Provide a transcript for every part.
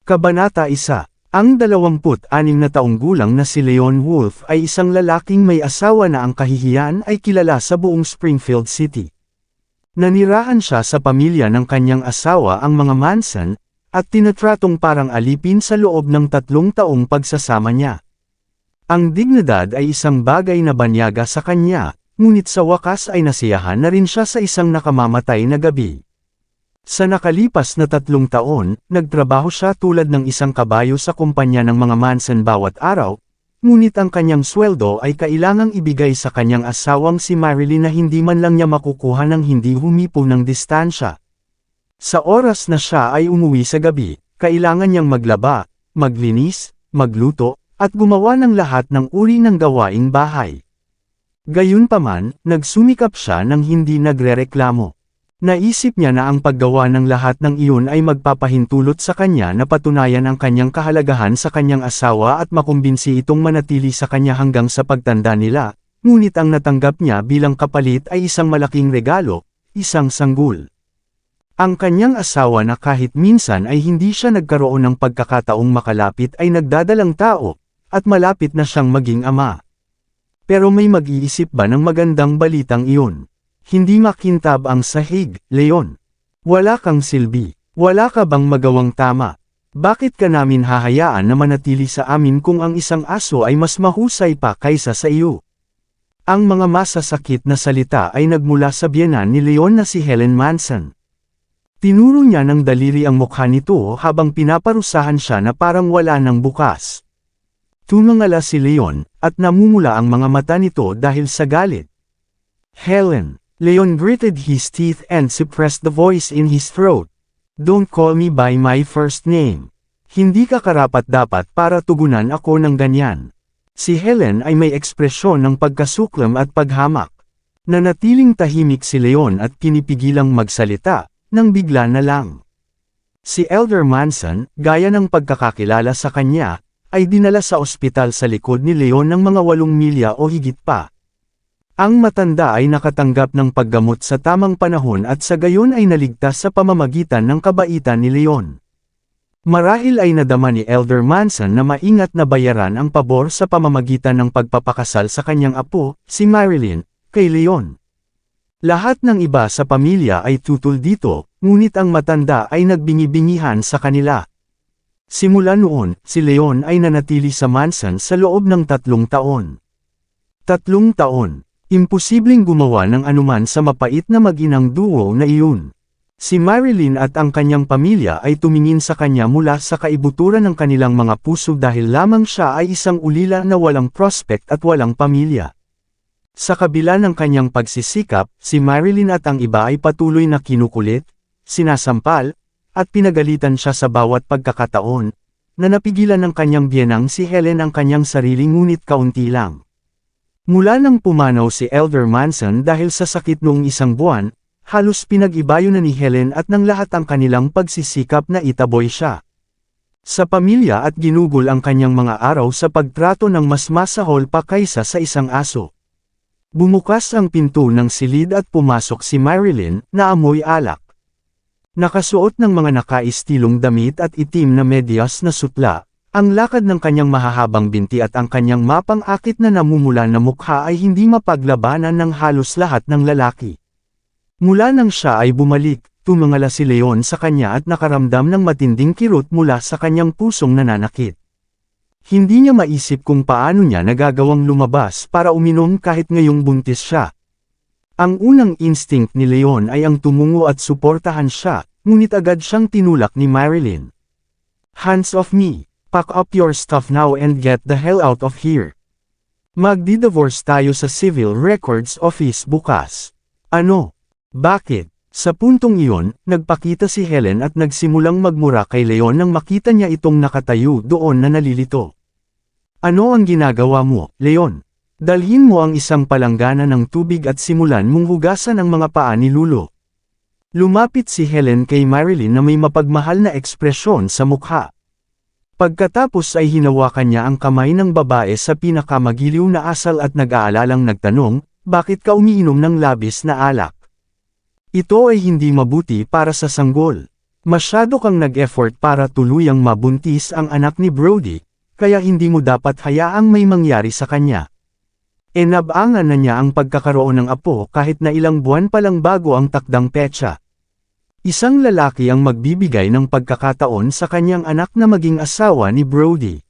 Kabanata 1. Ang 26 na taong gulang na si Leon Wolf ay isang lalaking may asawa na ang kahihiyan ay kilala sa buong Springfield City. Nanirahan siya sa pamilya ng kanyang asawa ang mga Manson, at tinatratong parang alipin sa loob ng 3 taong pagsasama niya. Ang dignidad ay isang bagay na banyaga sa kanya, ngunit sa wakas ay nasiyahan na rin siya sa isang nakamamatay na gabi. Sa nakalipas na 3 taon, nagtrabaho siya tulad ng isang kabayo sa kumpanya ng mga Manson bawat araw, ngunit ang kanyang sweldo ay kailangang ibigay sa kanyang asawang si Marilyn na hindi man lang niya makukuha ng hindi humipo ng distansya. Sa oras na siya ay umuwi sa gabi, kailangan niyang maglaba, maglinis, magluto, at gumawa ng lahat ng uri ng gawaing bahay. Gayunpaman, nagsumikap siya nang hindi nagrereklamo. Naisip niya na ang paggawa ng lahat ng iyon ay magpapahintulot sa kanya na patunayan ang kanyang kahalagahan sa kanyang asawa at makumbinsi itong manatili sa kanya hanggang sa pagtanda nila, ngunit ang natanggap niya bilang kapalit ay isang malaking regalo, isang sanggol. Ang kanyang asawa na kahit minsan ay hindi siya nagkaroon ng pagkakataong makalapit ay nagdadalang tao, at malapit na siyang maging ama. Pero may mag-iisip ba ng magandang balitang iyon? Hindi makintab ang sahig, Leon. Wala kang silbi. Wala ka bang magawang tama? Bakit ka namin hahayaan na manatili sa amin kung ang isang aso ay mas mahusay pa kaysa sa iyo? Ang mga masasakit na salita ay nagmula sa biyenan ni Leon na si Helen Manson. Tinuro niya ng daliri ang mukha nito habang pinaparusahan siya na parang wala ng bukas. Tumangala si Leon, at namumula ang mga mata nito dahil sa galit. Helen. Leon gritted his teeth and suppressed the voice in his throat. Don't call me by my first name. Hindi ka karapat-dapat para tugunan ako ng ganyan. Si Helen ay may ekspresyon ng pagkasuklam at paghamak. Nanatiling tahimik si Leon at kinipigilang magsalita, nang bigla na lang. Si Elder Manson, gaya ng pagkakakilala sa kanya, ay dinala sa ospital sa likod ni Leon ng mga 8 milya o higit pa. Ang matanda ay nakatanggap ng paggamot sa tamang panahon at sa gayon ay naligtas sa pamamagitan ng kabaitan ni Leon. Marahil ay nadama ni Elder Manson na maingat na bayaran ang pabor sa pamamagitan ng pagpapakasal sa kanyang apo, si Marilyn, kay Leon. Lahat ng iba sa pamilya ay tutol dito, ngunit ang matanda ay nagbingi-bingihan sa kanila. Simula noon, si Leon ay nanatili sa Manson sa loob ng 3 taon. 3 taon. Imposibleng gumawa ng anuman sa mapait na mag-inang duo na iyon. Si Marilyn at ang kanyang pamilya ay tumingin sa kanya mula sa kaibuturan ng kanilang mga puso dahil lamang siya ay isang ulila na walang prospect at walang pamilya. Sa kabila ng kanyang pagsisikap, si Marilyn at ang iba ay patuloy na kinukulit, sinasampal, at pinagalitan siya sa bawat pagkakataon, na napigilan ng kanyang biyenang si Helen ang kanyang sarili ngunit kaunti lang. Mula nang pumanaw si Elder Manson dahil sa sakit noong 1 buwan, halos pinag-ibayo na ni Helen at ng lahat ang kanilang pagsisikap na itaboy siya. Sa pamilya at ginugol ang kanyang mga araw sa pagtrato ng mas masahol pa kaysa sa isang aso. Bumukas ang pinto ng silid at pumasok si Marilyn, na amoy alak. Nakasuot ng mga nakaistilong damit at itim na medyas na sutla. Ang lakad ng kanyang mahahabang binti at ang kanyang mapang-akit na namumula na mukha ay hindi mapaglabanan ng halos lahat ng lalaki. Mula nang siya ay bumalik, tumangala si Leon sa kanya at nakaramdam ng matinding kirot mula sa kanyang pusong nananakit. Hindi niya maisip kung paano niya nagagawang lumabas para uminom kahit ngayong buntis siya. Ang unang instinct ni Leon ay ang tumungo at suportahan siya, ngunit agad siyang tinulak ni Marilyn. Hands off me! Pack up your stuff now and get the hell out of here. Magdi-divorce tayo sa Civil Records Office bukas. Ano? Bakit? Sa puntong iyon, nagpakita si Helen at nagsimulang magmura kay Leon nang makita niya itong nakatayo doon na nalilito. Ano ang ginagawa mo, Leon? Dalhin mo ang isang palanggana ng tubig at simulan mong hugasan ang mga paa ni Lulo. Lumapit si Helen kay Marilyn na may mapagmahal na ekspresyon sa mukha. Pagkatapos ay hinawakan niya ang kamay ng babae sa pinakamagiliw na asal at nag-aalalang nagtanong, bakit ka umiinom ng labis na alak? Ito ay hindi mabuti para sa sanggol. Masyado kang nag-effort para tuluyang mabuntis ang anak ni Brody, kaya hindi mo dapat hayaang may mangyari sa kanya. Inabangan na niya ang pagkakaroon ng apo kahit na ilang buwan pa lang bago ang takdang petsa. Isang lalaki ang magbibigay ng pagkakataon sa kanyang anak na maging asawa ni Brody.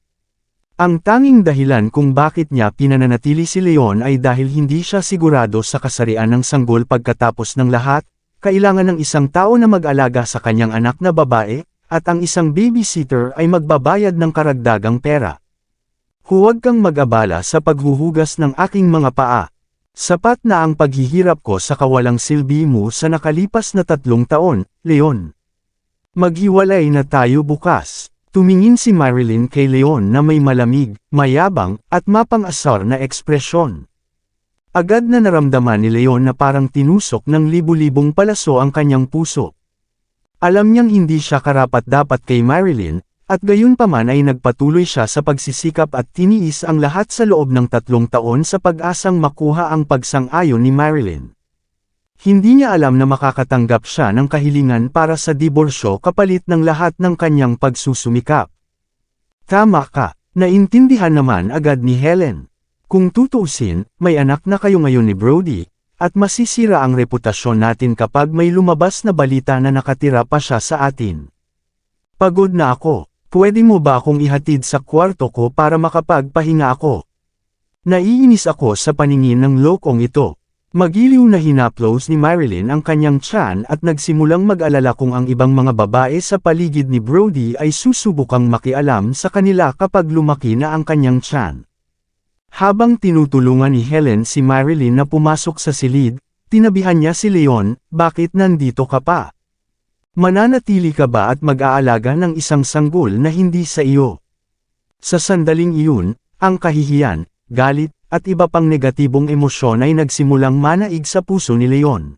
Ang tanging dahilan kung bakit niya pinananatili si Leon ay dahil hindi siya sigurado sa kasarian ng sanggol pagkatapos ng lahat, kailangan ng isang tao na mag-alaga sa kanyang anak na babae, at ang isang babysitter ay magbabayad ng karagdagang pera. Huwag kang mag-abala sa paghuhugas ng aking mga paa. Sapat na ang paghihirap ko sa kawalang silbi mo sa nakalipas na 3 taon, Leon. Maghiwalay na tayo bukas. Tumingin si Marilyn kay Leon na may malamig, mayabang, at mapang-asar na ekspresyon. Agad na naramdaman ni Leon na parang tinusok ng libu-libong palaso ang kanyang puso. Alam niyang hindi siya karapat-dapat kay Marilyn, at gayunpaman ay nagpatuloy siya sa pagsisikap at tiniis ang lahat sa loob ng 3 taon sa pag-asang makuha ang pagsang-ayon ni Marilyn. Hindi niya alam na makakatanggap siya ng kahilingan para sa diborsyo kapalit ng lahat ng kanyang pagsusumikap. Tama ka, naintindihan naman agad ni Helen. Kung tutuusin, may anak na kayo ngayon ni Brody, at masisira ang reputasyon natin kapag may lumabas na balita na nakatira pa siya sa atin. Pagod na ako. Pwede mo ba akong ihatid sa kwarto ko para makapagpahinga ako? Naiinis ako sa paningin ng lokong ito. Magiliw na hinaplos ni Marilyn ang kanyang tiyan at nagsimulang mag-alala kung ang ibang mga babae sa paligid ni Brody ay susubukang makialam sa kanila kapag lumaki na ang kanyang tiyan. Habang tinutulungan ni Helen si Marilyn na pumasok sa silid, tinabihan niya si Leon, "Bakit nandito ka pa? Mananatili ka ba at mag-aalaga ng isang sanggol na hindi sa iyo?" Sa sandaling iyon, ang kahihiyan, galit, at iba pang negatibong emosyon ay nagsimulang manaig sa puso ni Leon.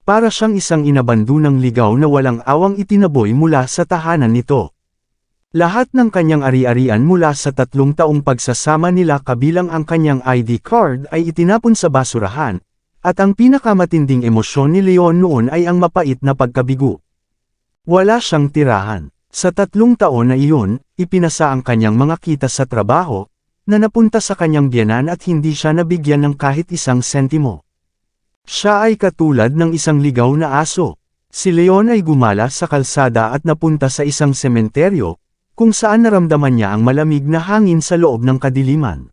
Para siyang isang inabandunang ligaw na walang awang itinaboy mula sa tahanan nito. Lahat ng kanyang ari-arian mula sa 3 taong pagsasama nila kabilang ang kanyang ID card ay itinapon sa basurahan, at ang pinakamatinding emosyon ni Leon noon ay ang mapait na pagkabigo. Wala siyang tirahan. Sa 3 taon na iyon, ipinasa ang kanyang mga kita sa trabaho, na napunta sa kanyang biyenan at hindi siya nabigyan ng kahit isang sentimo. Siya ay katulad ng isang ligaw na aso. Si Leon ay gumala sa kalsada at napunta sa isang sementeryo, kung saan naramdaman niya ang malamig na hangin sa loob ng kadiliman.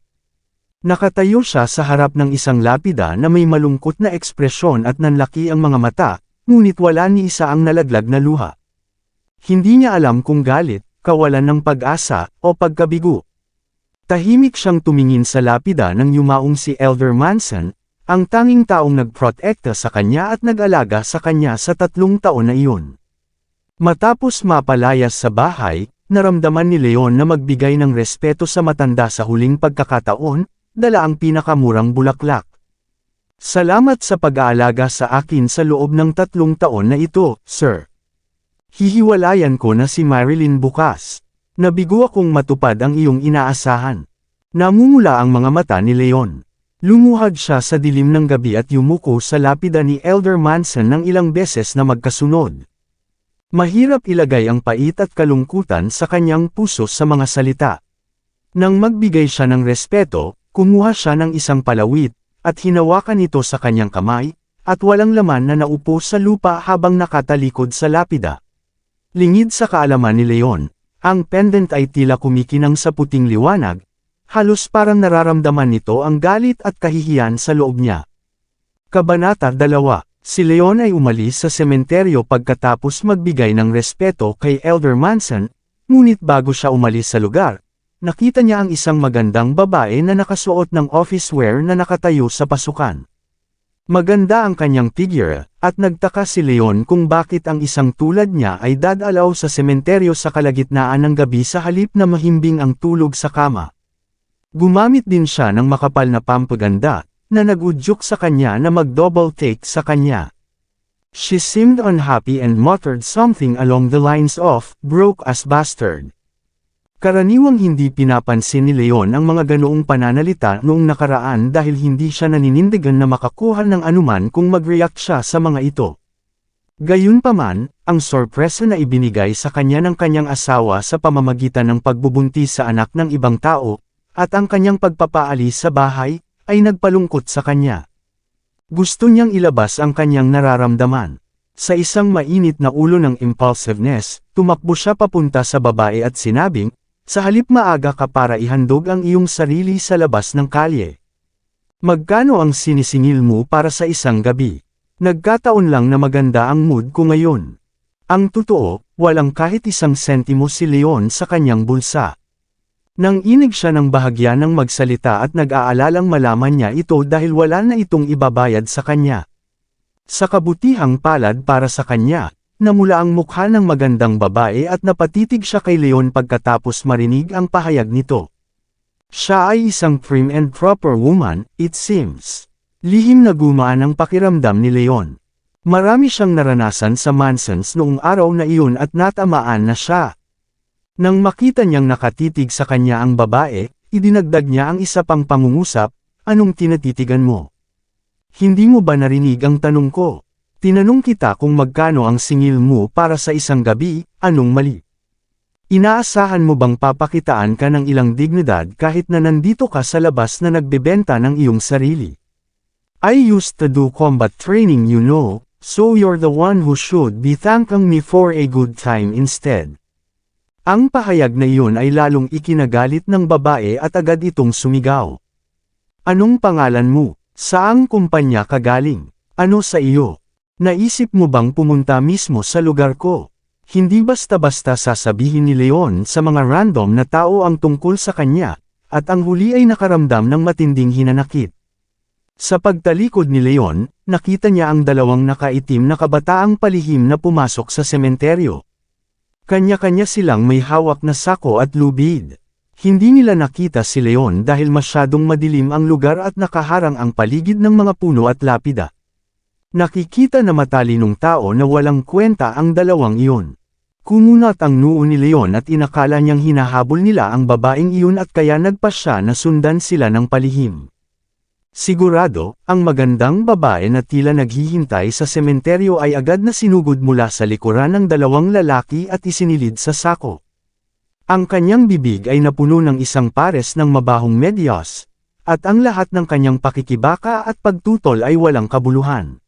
Nakatayo siya sa harap ng isang lapida na may malungkot na ekspresyon at nanlaki ang mga mata, ngunit wala ni isa ang nalaglag na luha. Hindi niya alam kung galit, kawalan ng pag-asa, o pagkabigo. Tahimik siyang tumingin sa lapida nang yumaong si Elder Manson, ang tanging taong nagprotekta sa kanya at nag-alaga sa kanya sa 3 taon na iyon. Matapos mapalayas sa bahay, naramdaman ni Leon na magbigay ng respeto sa matanda sa huling pagkakataon, dala ang pinakamurang bulaklak. "Salamat sa pag-aalaga sa akin sa loob ng 3 taon na ito, sir. Hihiwalayan ko na si Marilyn bukas. Nabigo akong matupad ang iyong inaasahan." Namumula ang mga mata ni Leon. Lumuhad siya sa dilim ng gabi at yumuko sa lapida ni Elder Manson ng ilang beses na magkasunod. Mahirap ilagay ang pait at kalungkutan sa kanyang puso sa mga salita. Nang magbigay siya ng respeto, kumuha siya ng isang palawit, at hinawakan ito sa kanyang kamay, at walang laman na naupo sa lupa habang nakatalikod sa lapida. Lingid sa kaalaman ni Leon, ang pendant ay tila kumikinang sa puting liwanag, halos parang nararamdaman nito ang galit at kahihiyan sa loob niya. Kabanata 2. Si Leon ay umalis sa sementeryo pagkatapos magbigay ng respeto kay Elder Manson, ngunit bago siya umalis sa lugar, nakita niya ang isang magandang babae na nakasuot ng office wear na nakatayo sa pasukan. Maganda ang kanyang figure, at nagtaka si Leon kung bakit ang isang tulad niya ay dadalaw sa sementeryo sa kalagitnaan ng gabi sa halip na mahimbing ang tulog sa kama. Gumamit din siya ng makapal na pampaganda, na nag-udyok sa kanya na mag-double take sa kanya. She seemed unhappy and muttered something along the lines of, "Broke as bastard." Karaniwang hindi pinapansin ni Leon ang mga ganoong pananalita noong nakaraan dahil hindi siya naninindigan na makakuha ng anuman kung mag-react siya sa mga ito. Gayunpaman, ang sorpresa na ibinigay sa kanya ng kanyang asawa sa pamamagitan ng pagbubuntis sa anak ng ibang tao, at ang kanyang pagpapaalis sa bahay, ay nagpalungkot sa kanya. Gusto niyang ilabas ang kanyang nararamdaman. Sa isang mainit na ulo ng impulsiveness, tumakbo siya papunta sa babae at sinabing, "Sa halip maaga ka para ihandog ang iyong sarili sa labas ng kalye. Magkano ang sinisingil mo para sa isang gabi? Nagkataon lang na maganda ang mood ko ngayon." Ang totoo, walang kahit isang sentimo si Leon sa kanyang bulsa. Nang inig siya ng bahagya ng magsalita at nag-aalalang malaman niya ito dahil wala na itong ibabayad sa kanya. Sa kabutihang palad para sa kanya, namula ang mukha ng magandang babae at napatitig siya kay Leon pagkatapos marinig ang pahayag nito. Siya ay isang prim and proper woman, it seems. Lihim na gumaan ang pakiramdam ni Leon. Marami siyang naranasan sa Mansons noong araw na iyon at natamaan na siya. Nang makita niyang nakatitig sa kanya ang babae, idinagdag niya ang isa pang pangungusap, "Anong tinatitigan mo? Hindi mo ba narinig ang tanong ko? Tinanong kita kung magkano ang singil mo para sa isang gabi, anong mali? Inaasahan mo bang papakitaan ka ng ilang dignidad kahit na nandito ka sa labas na nagbebenta ng iyong sarili? I used to do combat training, you know, so you're the one who should be thanking me for a good time instead." Ang pahayag na iyon ay lalong ikinagalit ng babae at agad itong sumigaw. "Anong pangalan mo? Saang kumpanya ka galing? Ano sa iyo? Naisip mo bang pumunta mismo sa lugar ko?" Hindi basta-basta sasabihin ni Leon sa mga random na tao ang tungkol sa kanya, at ang huli ay nakaramdam ng matinding hinanakit. Sa pagtalikod ni Leon, nakita niya ang dalawang nakaitim na kabataang palihim na pumasok sa sementeryo. Kanya-kanya silang may hawak na sako at lubid. Hindi nila nakita si Leon dahil masyadong madilim ang lugar at nakaharang ang paligid ng mga puno at lapida. Nakikita na matalinong tao na walang kwenta ang dalawang iyon. Kumunat ang noo ni Leon at inakala niyang hinahabol nila ang babaeng iyon at kaya nagpasya na sundan sila ng palihim. Sigurado, ang magandang babae na tila naghihintay sa sementeryo ay agad na sinugod mula sa likuran ng dalawang lalaki at isinilid sa sako. Ang kanyang bibig ay napuno ng isang pares ng mabahong medyas, at ang lahat ng kanyang pakikibaka at pagtutol ay walang kabuluhan.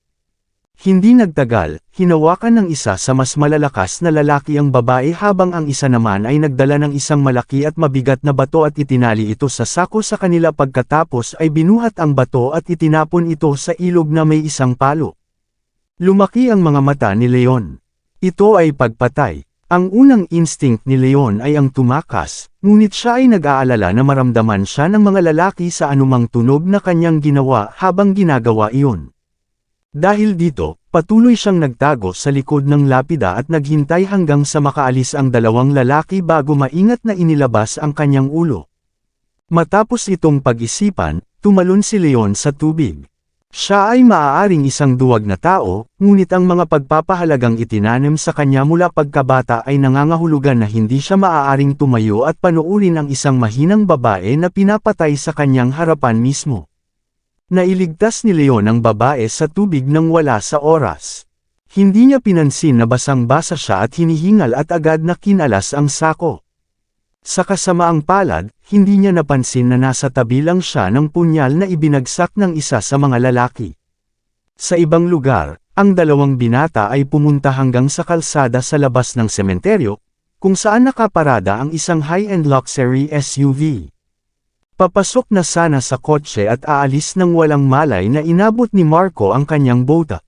Hindi nagtagal, hinawakan ng isa sa mas malalakas na lalaki ang babae habang ang isa naman ay nagdala ng isang malaki at mabigat na bato at itinali ito sa sako sa kanila pagkatapos ay binuhat ang bato at itinapon ito sa ilog na may isang palo. Lumaki ang mga mata ni Leon. Ito ay pagpatay. Ang unang instinct ni Leon ay ang tumakas, ngunit siya ay nag-aalala na maramdaman siya ng mga lalaki sa anumang tunog na kanyang ginawa habang ginagawa iyon. Dahil dito, patuloy siyang nagtago sa likod ng lapida at naghintay hanggang sa makaalis ang dalawang lalaki bago maingat na inilabas ang kanyang ulo. Matapos itong pag-isipan, tumalon si Leon sa tubig. Siya ay maaaring isang duwag na tao, ngunit ang mga pagpapahalagang itinanim sa kanya mula pagkabata ay nangangahulugan na hindi siya maaaring tumayo at panuurin ang isang mahinang babae na pinapatay sa kanyang harapan mismo. Nailigtas ni Leon ang babae sa tubig nang wala sa oras. Hindi niya pinansin na basang-basa siya at hinihingal at agad na kinalas ang sako. Sa kasamaang palad, hindi niya napansin na nasa tabi lang siya ng punyal na ibinagsak ng isa sa mga lalaki. Sa ibang lugar, ang dalawang binata ay pumunta hanggang sa kalsada sa labas ng sementeryo, kung saan nakaparada ang isang high-end luxury SUV. Papasok na sana sa kotse at aalis nang walang malay na inabot ni Marco ang kanyang bota.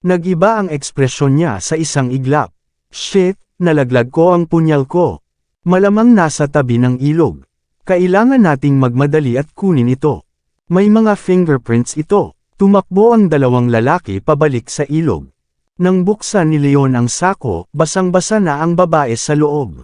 Nag-iba ang ekspresyon niya sa isang iglap. "Shit, nalaglag ko ang punyal ko. Malamang nasa tabi ng ilog. Kailangan nating magmadali at kunin ito. May mga fingerprints ito." Tumakbo ang dalawang lalaki pabalik sa ilog. Nang buksan ni Leon ang sako, basang-basa na ang babae sa loob.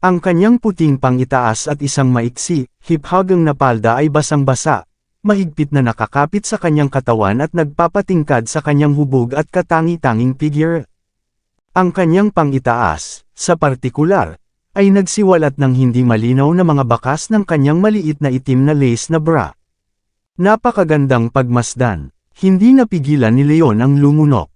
Ang kanyang puting pangitaas at isang maiksi, hiphagang na palda ay basang-basa, mahigpit na nakakapit sa kanyang katawan at nagpapatingkad sa kanyang hubog at katangi-tanging figure. Ang kanyang pangitaas, sa partikular, ay nagsiwalat ng hindi malinaw na mga bakas ng kanyang maliit na itim na lace na bra. Napakagandang pagmasdan. Hindi napigilan ni Leon ang lumunok.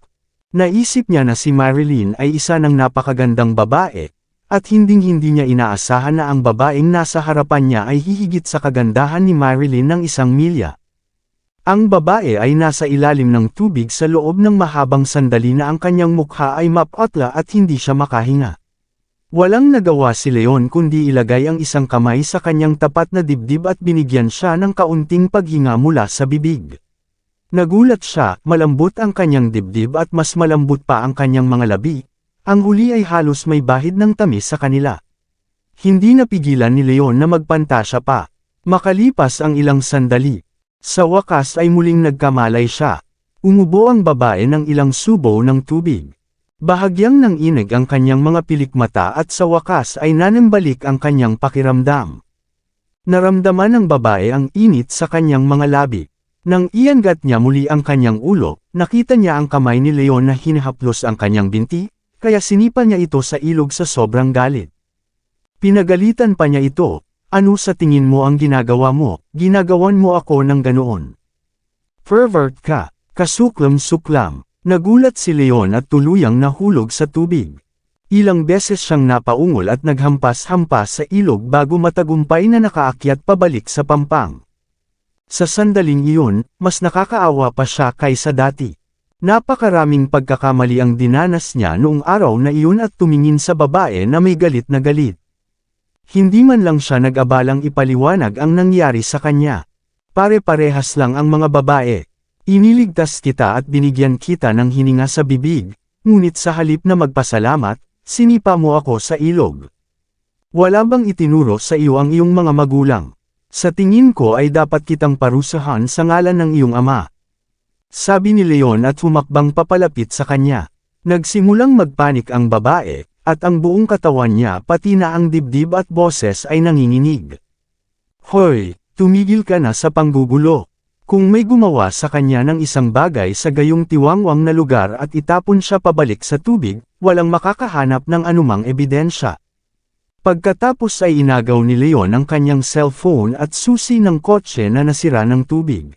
Naisip niya na si Marilyn ay isa ng napakagandang babae, at hinding-hindi niya inaasahan na ang babaeng nasa harapan niya ay hihigit sa kagandahan ni Marilyn ng 1 milya. Ang babae ay nasa ilalim ng tubig sa loob ng mahabang sandali na ang kanyang mukha ay maputla at hindi siya makahinga. Walang nagawa si Leon kundi ilagay ang isang kamay sa kanyang tapat na dibdib at binigyan siya ng kaunting paghinga mula sa bibig. Nagulat siya, malambot ang kanyang dibdib at mas malambot pa ang kanyang mga labi, ang huli ay halos may bahid ng tamis sa kanila. Hindi napigilan ni Leon na magpantasya pa. Makalipas ang ilang sandali, sa wakas ay muling nagkamalay siya. Umubo ang babae ng ilang subo ng tubig. Bahagyang nanginig ang kanyang mga pilikmata at sa wakas ay nanambalik ang kanyang pakiramdam. Naramdaman ng babae ang init sa kanyang mga labi. Nang iangat niya muli ang kanyang ulo, nakita niya ang kamay ni Leon na hinahaplos ang kanyang binti, kaya sinipa niya ito sa ilog sa sobrang galit. Pinagalitan pa niya ito, "Ano sa tingin mo ang ginagawa mo? Ginagawan mo ako ng ganoon. Pervert ka." Kasuklam-suklam. Nagulat si Leon at tuluyang nahulog sa tubig. Ilang beses siyang napaungol at naghampas-hampas sa ilog bago matagumpay na nakaakyat pabalik sa pampang. Sa sandaling iyon, mas nakakaawa pa siya kaysa dati. Napakaraming pagkakamali ang dinanas niya noong araw na iyon at tumingin sa babae na may galit na galit. Hindi man lang siya nag-abalang ipaliwanag ang nangyari sa kanya. Pare-parehas lang ang mga babae. Iniligtas kita at binigyan kita ng hininga sa bibig, ngunit sa halip na magpasalamat, sinipa mo ako sa ilog. Wala bang itinuro sa iyo ang iyong mga magulang? Sa tingin ko ay dapat kitang parusahan sa ngalan ng iyong ama. Sabi ni Leon at humakbang papalapit sa kanya. Nagsimulang magpanik ang babae, at ang buong katawan niya pati na ang dibdib at boses ay nanginginig. "Hoy, tumigil ka na sa panggugulo. Kung may gumawa sa kanya ng isang bagay sa gayong tiwangwang na lugar at itapon siya pabalik sa tubig, walang makakahanap ng anumang ebidensya." Pagkatapos ay inagaw ni Leon ang kanyang cellphone at susi ng kotse na nasira ng tubig.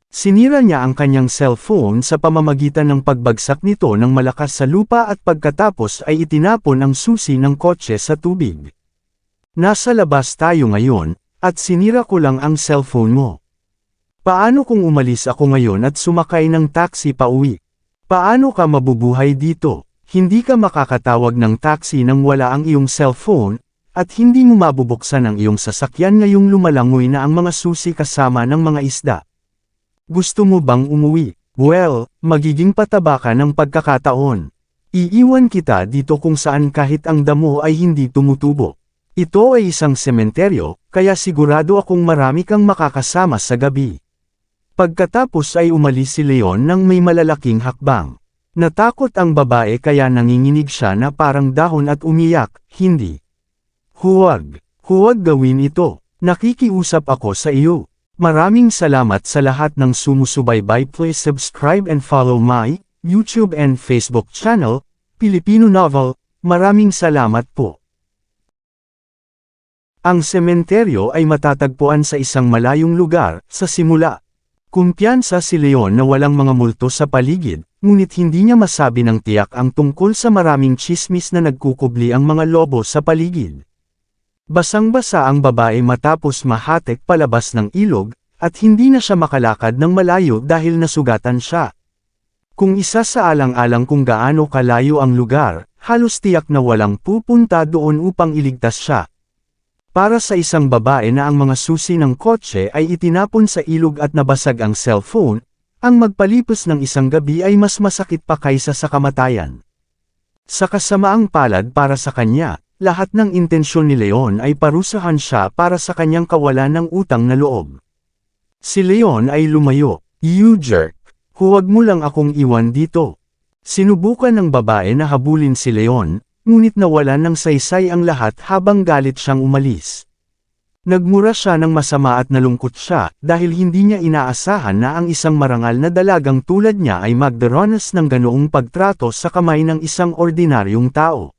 Sinira niya ang kanyang cellphone sa pamamagitan ng pagbagsak nito ng malakas sa lupa at pagkatapos ay itinapon ang susi ng kotse sa tubig. "Nasa labas tayo ngayon, at sinira ko lang ang cellphone mo. Paano kung umalis ako ngayon at sumakay ng taxi pa uwi? Paano ka mabubuhay dito? Hindi ka makakatawag ng taxi nang wala ang iyong cellphone, at hindi mo mabubuksan ang iyong sasakyan ngayong lumalangoy na ang mga susi kasama ng mga isda. Gusto mo bang umuwi? Well, magiging pataba ka ng pagkakataon. Iiwan kita dito kung saan kahit ang damo ay hindi tumutubo. Ito ay isang sementeryo, kaya sigurado akong marami kang makakasama sa gabi." Pagkatapos ay umalis si Leon nang may malalaking hakbang. Natakot ang babae kaya nanginginig siya na parang dahon at umiyak, "Hindi. Huwag gawin ito. Nakikiusap ako sa iyo." Maraming salamat sa lahat ng sumusubaybay. Please subscribe and follow my YouTube and Facebook channel, Pilipino Novel. Maraming salamat po. Ang sementeryo ay matatagpuan sa isang malayong lugar, sa simula. Kumpiyansa si Leon na walang mga multo sa paligid, ngunit hindi niya masabi ng tiyak ang tungkol sa maraming tsismis na nagkukubli ang mga lobo sa paligid. Basang-basa ang babae matapos mahatek palabas ng ilog, at hindi na siya makalakad ng malayo dahil nasugatan siya. Kung isa sa alang-alang kung gaano kalayo ang lugar, halos tiyak na walang pupunta doon upang iligtas siya. Para sa isang babae na ang mga susi ng kotse ay itinapon sa ilog at nabasag ang cellphone, ang magpalipas ng isang gabi ay mas masakit pa kaysa sa kamatayan. Sa kasamaang palad para sa kanya, lahat ng intensyon ni Leon ay parusahan siya para sa kanyang kawalan ng utang na loob. Si Leon ay lumayo. "You jerk! Huwag mo lang akong iwan dito." Sinubukan ng babae na habulin si Leon, ngunit nawalan ng saysay ang lahat habang galit siyang umalis. Nagmura siya ng masama at nalungkot siya dahil hindi niya inaasahan na ang isang marangal na dalagang tulad niya ay magdaranas ng ganoong pagtrato sa kamay ng isang ordinaryong tao.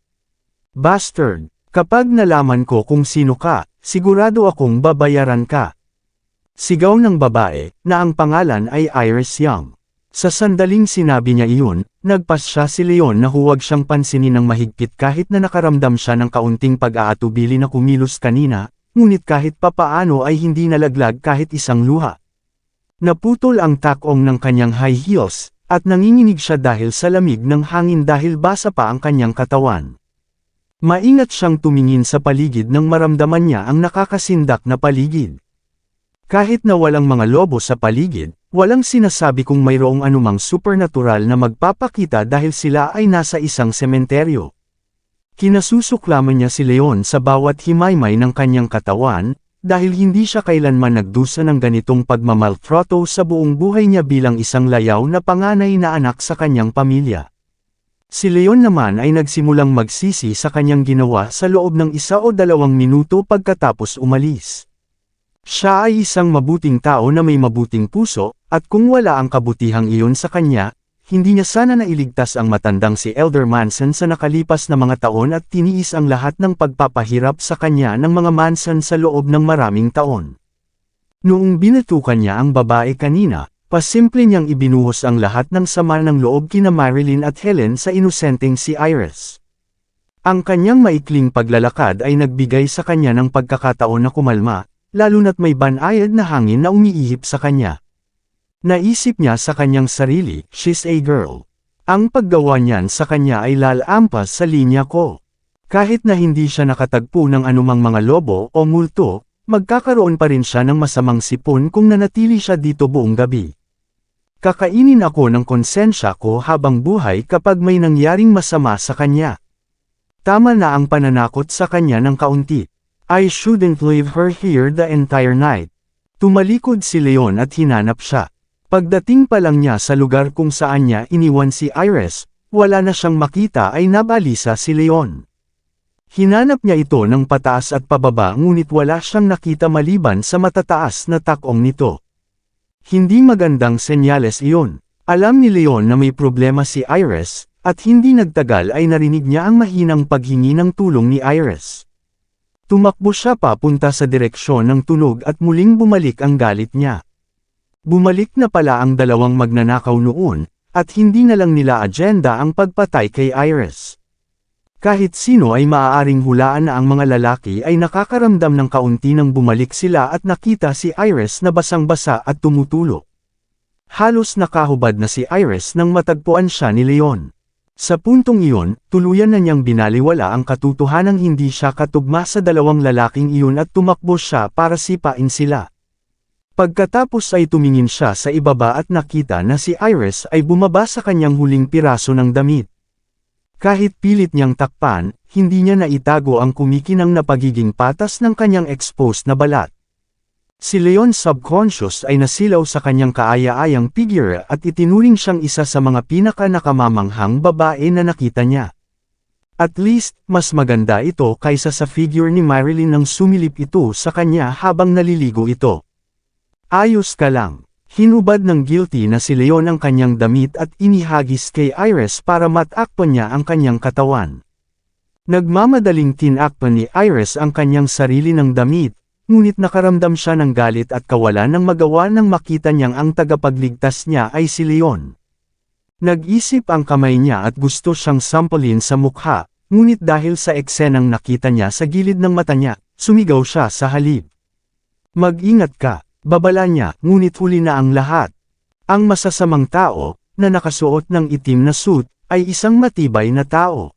"Bastard! Kapag nalaman ko kung sino ka, sigurado akong babayaran ka." Sigaw ng babae, na ang pangalan ay Iris Young. Sa sandaling sinabi niya iyon, nagpasya si Leon na huwag siyang pansinin ng mahigpit kahit na nakaramdam siya ng kaunting pag-aatubili na kumilos kanina, ngunit kahit papaano ay hindi nalaglag kahit isang luha. Naputol ang takong ng kanyang high heels, at nanginginig siya dahil sa lamig ng hangin dahil basa pa ang kanyang katawan. Maingat siyang tumingin sa paligid nang maramdaman niya ang nakakasindak na paligid. Kahit na walang mga lobo sa paligid, walang sinasabi kung mayroong anumang supernatural na magpapakita dahil sila ay nasa isang sementeryo. Kinasusuklaman niya si Leon sa bawat himaymay ng kanyang katawan, dahil hindi siya kailanman nagdusa ng ganitong pagmamaltrato sa buong buhay niya bilang isang layaw na panganay na anak sa kanyang pamilya. Si Leon naman ay nagsimulang magsisi sa kanyang ginawa sa loob ng 1 o 2 minuto pagkatapos umalis. Siya ay isang mabuting tao na may mabuting puso, at kung wala ang kabutihang iyon sa kanya, hindi niya sana nailigtas ang matandang si Elder Manson sa nakalipas na mga taon at tiniis ang lahat ng pagpapahirap sa kanya ng mga Manson sa loob ng maraming taon. Noong binatukan niya ang babae kanina, pasimple niyang ibinuhos ang lahat ng sama ng loob kina Marilyn at Helen sa inosenteng si Iris. Ang kanyang maikling paglalakad ay nagbigay sa kanya ng pagkakataon na kumalma, lalo na't may banayad na hangin na umiihip sa kanya. Naisip niya sa kanyang sarili, she's a girl. Ang paggawa niyan sa kanya ay lalampas sa linya ko. Kahit na hindi siya nakatagpo ng anumang mga lobo o multo, magkakaroon pa rin siya ng masamang sipon kung nanatili siya dito buong gabi. Kakainin ako ng konsensya ko habang buhay kapag may nangyaring masama sa kanya. Tama na ang pananakot sa kanya ng kaunti. I shouldn't leave her here the entire night. Tumalikod si Leon at hinanap siya. Pagdating pa lang niya sa lugar kung saan niya iniwan si Iris, wala na siyang makita ay nabalisa si Leon. Hinanap niya ito ng pataas at pababa ngunit wala siyang nakita maliban sa matataas na takong nito. Hindi magandang senyales iyon. Alam ni Leon na may problema si Iris, at hindi nagtagal ay narinig niya ang mahinang paghingi ng tulong ni Iris. Tumakbo siya papunta sa direksyon ng tunog at muling bumalik ang galit niya. Bumalik na pala ang dalawang magnanakaw noon, at hindi na lang nila agenda ang pagpatay kay Iris. Kahit sino ay maaaring hulaan na ang mga lalaki ay nakakaramdam ng kaunti nang bumalik sila at nakita si Iris na basang-basa at tumutulo. Halos nakahubad na si Iris nang matagpuan siya ni Leon. Sa puntong iyon, tuluyan na niyang binaliwala ang katotohanang hindi siya katugma sa dalawang lalaking iyon at tumakbo siya para sipain sila. Pagkatapos ay tumingin siya sa ibaba at nakita na si Iris ay bumaba sa kanyang huling piraso ng damit. Kahit pilit niyang takpan, hindi niya naitago ang kumikinang na pagiging patas ng kanyang exposed na balat. Si Leon subconscious ay nasilaw sa kanyang kaaya-ayang figure at itinuring siyang isa sa mga pinaka-nakamamanghang babae na nakita niya. At least, mas maganda ito kaysa sa figure ni Marilyn nang sumilip ito sa kanya habang naliligo ito. Ayos ka lang. Hinubad ng guilty na si Leon ang kanyang damit at inihagis kay Iris para matakpan niya ang kanyang katawan. Nagmamadaling tinakpan ni Iris ang kanyang sarili ng damit, ngunit nakaramdam siya ng galit at kawalan ng magawa nang makita niyang ang tagapagligtas niya ay si Leon. Nag-isip ang kamay niya at gusto siyang sampulin sa mukha, ngunit dahil sa eksenang nakita niya sa gilid ng mata niya, sumigaw siya sa halip. Mag-ingat ka, babala niya, ngunit huli na ang lahat. Ang masasamang tao, na nakasuot ng itim na suit, ay isang matibay na tao.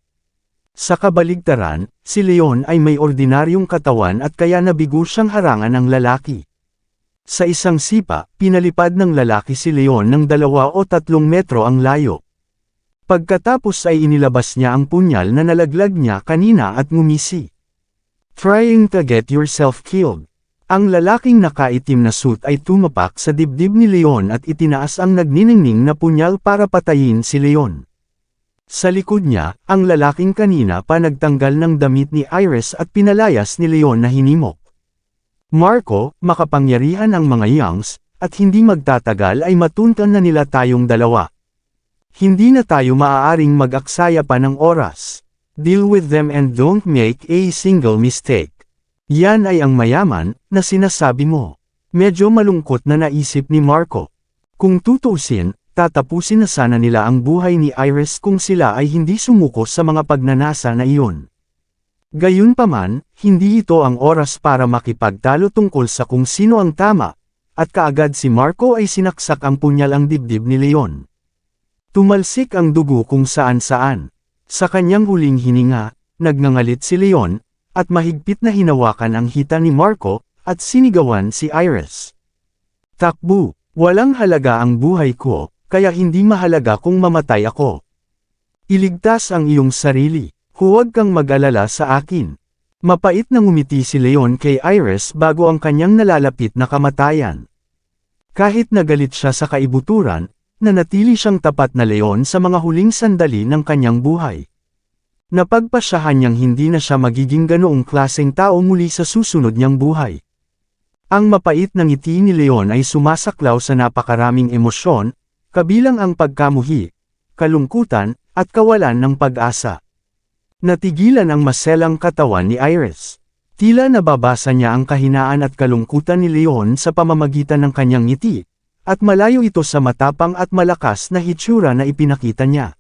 Sa kabaligtaran, si Leon ay may ordinaryong katawan at kaya nabigo siyang harangan ng lalaki. Sa isang sipa, pinalipad ng lalaki si Leon ng 2 o 3 metro ang layo. Pagkatapos ay inilabas niya ang punyal na nalaglag niya kanina at ngumisi. Trying to get yourself killed. Ang lalaking nakaitim na suit ay tumapak sa dibdib ni Leon at itinaas ang nagniningning na punyal para patayin si Leon. Sa likod niya, ang lalaking kanina pa nagtanggal ng damit ni Iris at pinalayas ni Leon na hinimok. Marco, makapangyarihan ang mga Youngs, at hindi magtatagal ay matuntan na nila tayong dalawa. Hindi na tayo maaaring mag-aksaya pa ng oras. Deal with them and don't make a single mistake. Yan ay ang mayaman, na sinasabi mo. Medyo malungkot na naisip ni Marco. Kung tutuusin, tatapusin na sana nila ang buhay ni Iris kung sila ay hindi sumuko sa mga pagnanasa na iyon. Gayunpaman, hindi ito ang oras para makipagtalo tungkol sa kung sino ang tama, at kaagad si Marco ay sinaksak ang punyal ang dibdib ni Leon. Tumalsik ang dugo kung saan-saan. Sa kanyang huling hininga, nagngangalit si Leon, at mahigpit na hinawakan ang hita ni Marco, at sinigawan si Iris. Takbo, walang halaga ang buhay ko, kaya hindi mahalaga kung mamatay ako. Iligtas ang iyong sarili, huwag kang mag-alala sa akin. Mapait na ngumiti si Leon kay Iris bago ang kanyang nalalapit na kamatayan. Kahit nagalit siya sa kaibuturan, nanatili siyang tapat na Leon sa mga huling sandali ng kanyang buhay. Napagpasyahan niyang hindi na siya magiging ganoong klaseng tao muli sa susunod niyang buhay. Ang mapait na ngiti ni Leon ay sumasaklaw sa napakaraming emosyon, kabilang ang pagkamuhi, kalungkutan, at kawalan ng pag-asa. Natigilan ang maselang katawan ni Iris. Tila nababasa niya ang kahinaan at kalungkutan ni Leon sa pamamagitan ng kanyang ngiti, at malayo ito sa matapang at malakas na hitsura na ipinakita niya.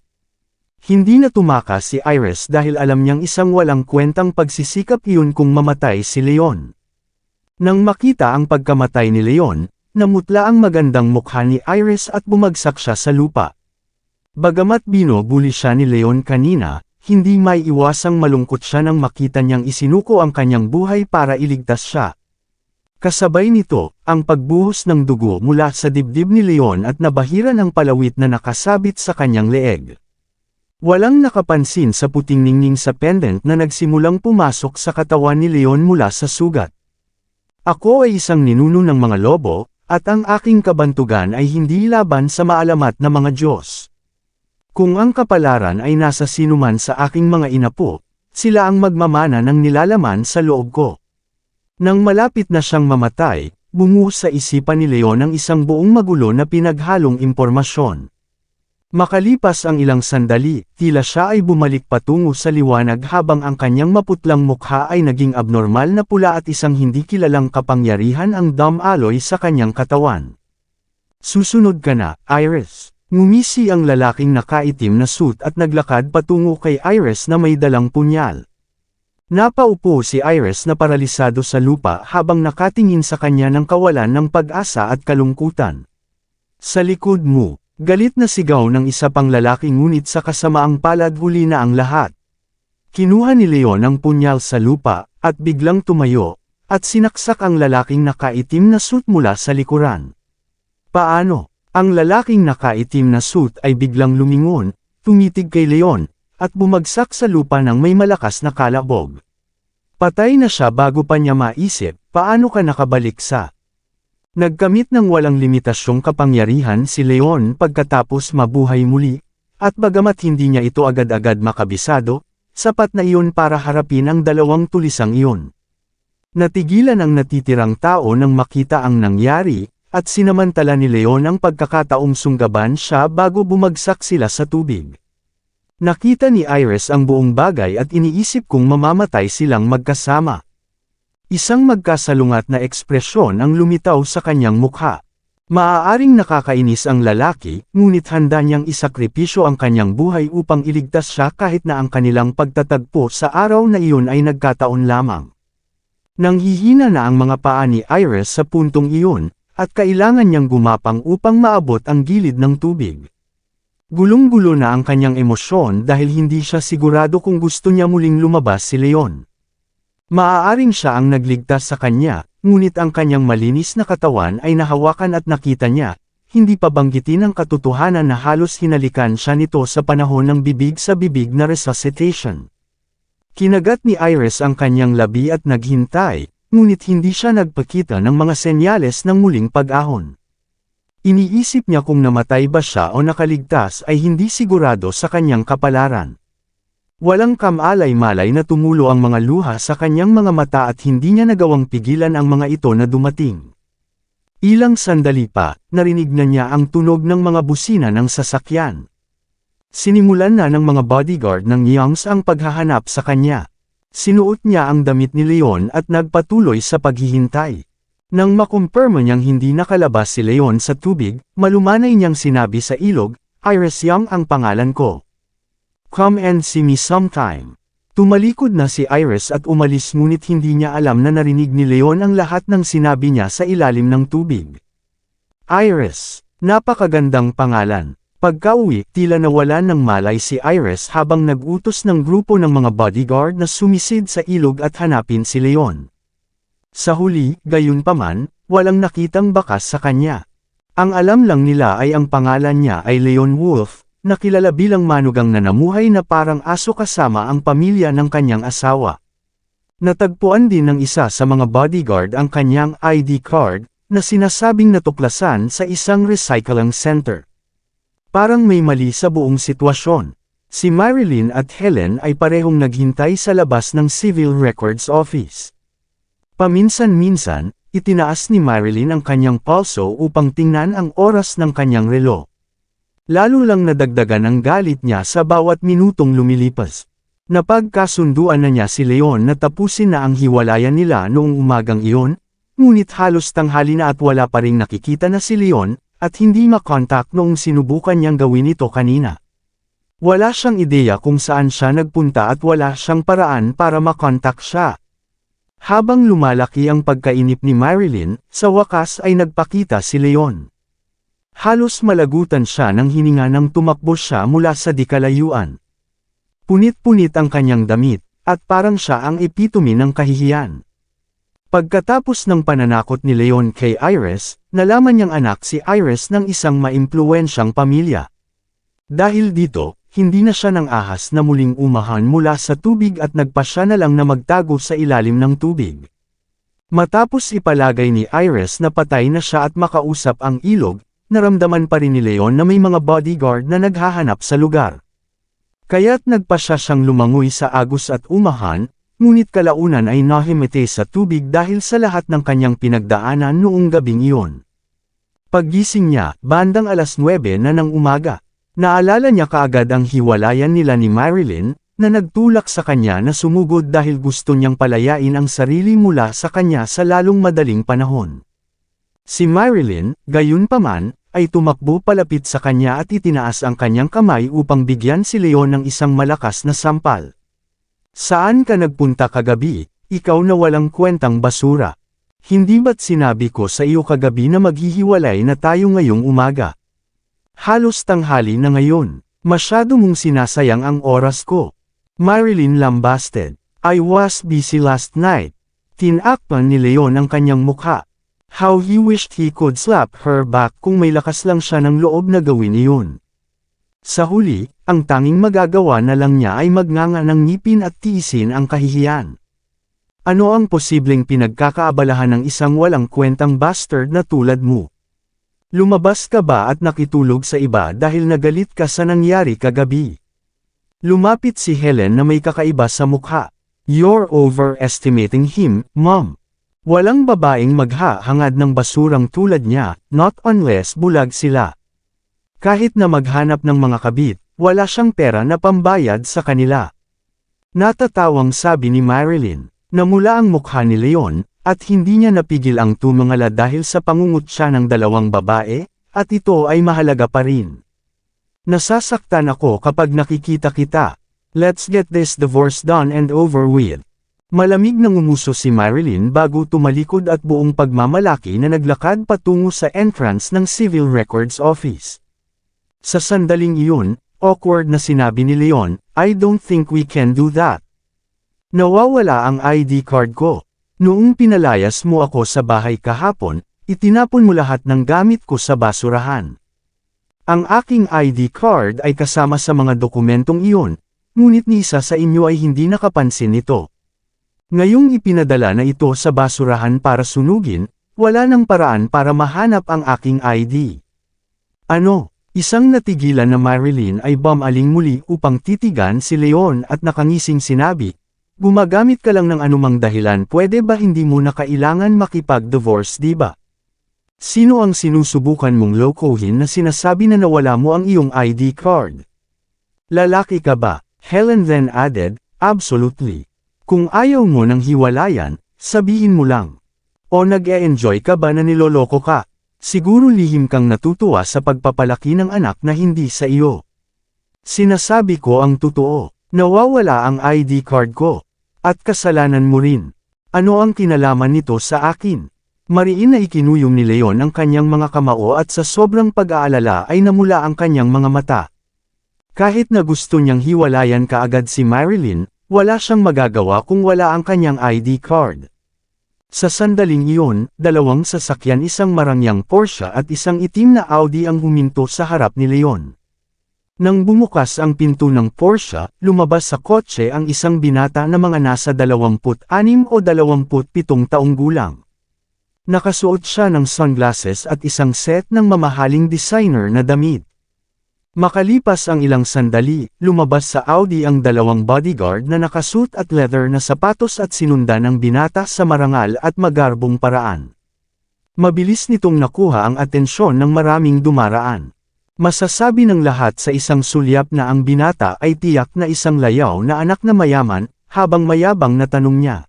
Hindi na tumakas si Iris dahil alam niyang isang walang kwentang pagsisikap iyon kung mamatay si Leon. Nang makita ang pagkamatay ni Leon, namutla ang magandang mukha ni Iris at bumagsak siya sa lupa. Bagamat binubuli siya ni Leon kanina, hindi may iwasang malungkot siya nang makita niyang isinuko ang kanyang buhay para iligtas siya. Kasabay nito, ang pagbuhos ng dugo mula sa dibdib ni Leon at nabahiran ang palawit na nakasabit sa kanyang leeg. Walang nakapansin sa puting ningning sa pendant na nagsimulang pumasok sa katawan ni Leon mula sa sugat. Ako ay isang ninuno ng mga lobo, at ang aking kabantugan ay hindi laban sa maalamat na mga Diyos. Kung ang kapalaran ay nasa sinuman sa aking mga inapo, sila ang magmamana ng nilalaman sa loob ko. Nang malapit na siyang mamatay, bumuhos sa isipan ni Leon ang isang buong magulo na pinaghalong impormasyon. Makalipas ang ilang sandali, tila siya ay bumalik patungo sa liwanag habang ang kanyang maputlang mukha ay naging abnormal na pula at isang hindi kilalang kapangyarihan ang dumb alloy sa kanyang katawan. Susunod ka na, Iris. Ngumisi ang lalaking nakaitim na suit at naglakad patungo kay Iris na may dalang punyal. Napaupo si Iris na paralisado sa lupa habang nakatingin sa kanya ng kawalan ng pag-asa at kalungkutan. Sa likod mo. Galit na sigaw ng isa pang lalaki ngunit sa kasamaang palad huli na ang lahat. Kinuha ni Leon ang punyal sa lupa, at biglang tumayo, at sinaksak ang lalaking nakaitim na suit mula sa likuran. Paano? Ang lalaking nakaitim na suit ay biglang lumingon, tumitig kay Leon, at bumagsak sa lupa ng may malakas na kalabog. Patay na siya bago pa niya maisip, paano ka nakabalik sa... Nagkamit ng walang limitasyong kapangyarihan si Leon pagkatapos mabuhay muli, at bagamat hindi niya ito agad-agad makabisado, sapat na iyon para harapin ang dalawang tulisang iyon. Natigilan ang natitirang tao nang makita ang nangyari, at sinamantala ni Leon ang pagkakataong sunggaban siya bago bumagsak sila sa tubig. Nakita ni Iris ang buong bagay at iniisip kung mamamatay silang magkasama. Isang magkasalungat na ekspresyon ang lumitaw sa kanyang mukha. Maaaring nakakainis ang lalaki, ngunit handa niyang isakripisyo ang kanyang buhay upang iligtas siya kahit na ang kanilang pagtatagpo sa araw na iyon ay nagkataon lamang. Nanghihina na ang mga paa ni Iris sa puntong iyon, at kailangan niyang gumapang upang maabot ang gilid ng tubig. Gulong-gulo na ang kanyang emosyon dahil hindi siya sigurado kung gusto niya muling lumabas si Leon. Maaaring siya ang nagligtas sa kanya, ngunit ang kanyang malinis na katawan ay nahawakan at nakita niya, hindi pa banggitin ang katotohanan na halos hinalikan siya nito sa panahon ng bibig sa bibig na resuscitation. Kinagat ni Iris ang kanyang labi at naghintay, ngunit hindi siya nagpakita ng mga senyales ng muling pag-ahon. Iniisip niya kung namatay ba siya o nakaligtas ay hindi sigurado sa kanyang kapalaran. Walang kamalay-malay na tumulo ang mga luha sa kanyang mga mata at hindi niya nagawang pigilan ang mga ito na dumating. Ilang sandali pa, narinig na niya ang tunog ng mga busina ng sasakyan. Sinimulan na ng mga bodyguard ng Youngs ang paghahanap sa kanya. Sinuot niya ang damit ni Leon at nagpatuloy sa paghihintay. Nang makumpirma niyang hindi nakalabas si Leon sa tubig, malumanay niyang sinabi sa ilog, Iris Young ang pangalan ko. Come and see me sometime. Tumalikod na si Iris at umalis ngunit hindi niya alam na narinig ni Leon ang lahat ng sinabi niya sa ilalim ng tubig. Iris, napakagandang pangalan. Pagka-uwi, tila nawalan ng malay si Iris habang nag-utos ng grupo ng mga bodyguard na sumisid sa ilog at hanapin si Leon. Sa huli, gayunpaman, walang nakitang bakas sa kanya. Ang alam lang nila ay ang pangalan niya ay Leon Wolf, na kilala bilang manugang na namuhay na parang aso kasama ang pamilya ng kanyang asawa. Natagpuan din ng isa sa mga bodyguard ang kanyang ID card, na sinasabing natuklasan sa isang recycling center. Parang may mali sa buong sitwasyon. Si Marilyn at Helen ay parehong naghintay sa labas ng Civil Records Office. Paminsan-minsan, itinaas ni Marilyn ang kanyang pulso upang tingnan ang oras ng kanyang relo. Lalo lang nadagdagan ang galit niya sa bawat minutong lumilipas. Napagkasunduan na niya si Leon na tapusin na ang hiwalayan nila noong umagang iyon, ngunit halos tanghali na at wala pa ring nakikita na si Leon, at hindi makontak noong sinubukan niyang gawin ito kanina. Wala siyang ideya kung saan siya nagpunta at wala siyang paraan para makontak siya. Habang lumalaki ang pagkainip ni Marilyn, sa wakas ay nagpakita si Leon. Halos malagutan siya ng hininga nang tumakbo siya mula sa dikalayuan. Punit-punit ang kanyang damit, at parang siya ang epitome ng kahihiyan. Pagkatapos ng pananakot ni Leon kay Iris, nalaman niyang anak si Iris ng isang maimpluwensyang pamilya. Dahil dito, hindi na siya nang ahas na muling umahan mula sa tubig at nagpasya na lang na magtago sa ilalim ng tubig. Matapos ipalagay ni Iris na patay na siya at makausap ang ilog, naramdaman pa rin ni Leon na may mga bodyguard na naghahanap sa lugar. Kaya't nagpasya siyang lumangoy sa agos at umahan, ngunit kalaunan ay nahimete sa tubig dahil sa lahat ng kanyang pinagdaanan noong gabing iyon. Paggising niya, bandang 9:00 na ng umaga. Naalala niya kaagad ang hiwalayan nila ni Marilyn, na nagtulak sa kanya na sumugod dahil gusto niyang palayain ang sarili mula sa kanya sa lalong madaling panahon. Si Marilyn, gayunpaman, ay tumakbo palapit sa kanya at itinaas ang kanyang kamay upang bigyan si Leon ng isang malakas na sampal. Saan ka nagpunta kagabi, ikaw na walang kwentang basura? Hindi ba't sinabi ko sa iyo kagabi na maghihiwalay na tayo ngayong umaga? Halos tanghali na ngayon. Masyado mong sinasayang ang oras ko. Marilyn lambasted. I was busy last night. Tinakpan ni Leon ang kanyang mukha. How he wished he could slap her back kung may lakas lang siya ng loob na gawin iyon. Sa huli, ang tanging magagawa na lang niya ay magnganga ng ngipin at tiisin ang kahihiyan. Ano ang posibleng pinagkakaabalahan ng isang walang kwentang bastard na tulad mo? Lumabas ka ba at nakitulog sa iba dahil nagalit ka sa nangyari kagabi? Lumapit si Helen na may kakaiba sa mukha. You're overestimating him, Mom. Walang babaeng maghahangad ng basurang tulad niya, not unless bulag sila. Kahit na maghanap ng mga kabit, wala siyang pera na pambayad sa kanila. Natatawang sabi ni Marilyn. Namula ang mukha ni Leon, at hindi niya napigil ang tumangala dahil sa pangungot siya ng dalawang babae, at ito ay mahalaga pa rin. Nasasaktan ako kapag nakikita kita. Let's get this divorce done and over with. Malamig nang umuso si Marilyn bago tumalikod at buong pagmamalaki na naglakad patungo sa entrance ng Civil Records Office. Sa sandaling iyon, awkward na sinabi ni Leon, I don't think we can do that. Nawawala ang ID card ko. Noong pinalayas mo ako sa bahay kahapon, itinapon mo lahat ng gamit ko sa basurahan. Ang aking ID card ay kasama sa mga dokumentong iyon, ngunit ni isa sa inyo ay hindi nakapansin nito. Ngayong ipinadala na ito sa basurahan para sunugin, wala nang paraan para mahanap ang aking ID. Ano? Isang natigilan na Marilyn ay bumaling muli upang titigan si Leon at nakangising sinabi, gumagamit ka lang ng anumang dahilan, pwede ba hindi mo na kailangan makipag-divorce, diba? Sino ang sinusubukan mong lokohin na sinasabi na nawala mo ang iyong ID card? Lalaki ka ba? Helen then added, absolutely. Kung ayaw mo ng hiwalayan, sabihin mo lang. O nag-e-enjoy ka ba na niloloko ka? Siguro lihim kang natutuwa sa pagpapalaki ng anak na hindi sa iyo. Sinasabi ko ang totoo. Nawawala ang ID card ko. At kasalanan mo rin. Ano ang kinalaman nito sa akin? Mariin na ikinuyong ni Leon ang kanyang mga kamao at sa sobrang pag-aalala ay namula ang kanyang mga mata. Kahit na gusto niyang hiwalayan kaagad si Marilyn, wala siyang magagawa kung wala ang kanyang ID card. Sa sandaling iyon, dalawang sasakyan, isang marangyang Porsche at isang itim na Audi ang huminto sa harap ni Leon. Nang bumukas ang pinto ng Porsche, lumabas sa kotse ang isang binata na mga nasa 26 o 27 taong gulang. Nakasuot siya ng sunglasses at isang set ng mamahaling designer na damit. Makalipas ang ilang sandali, lumabas sa Audi ang dalawang bodyguard na nakasuot at leather na sapatos at sinundan ng binata sa marangal at magarbong paraan. Mabilis nitong nakuha ang atensyon ng maraming dumaraan. Masasabi ng lahat sa isang sulyap na ang binata ay tiyak na isang layaw na anak na mayaman, habang mayabang na tanong niya.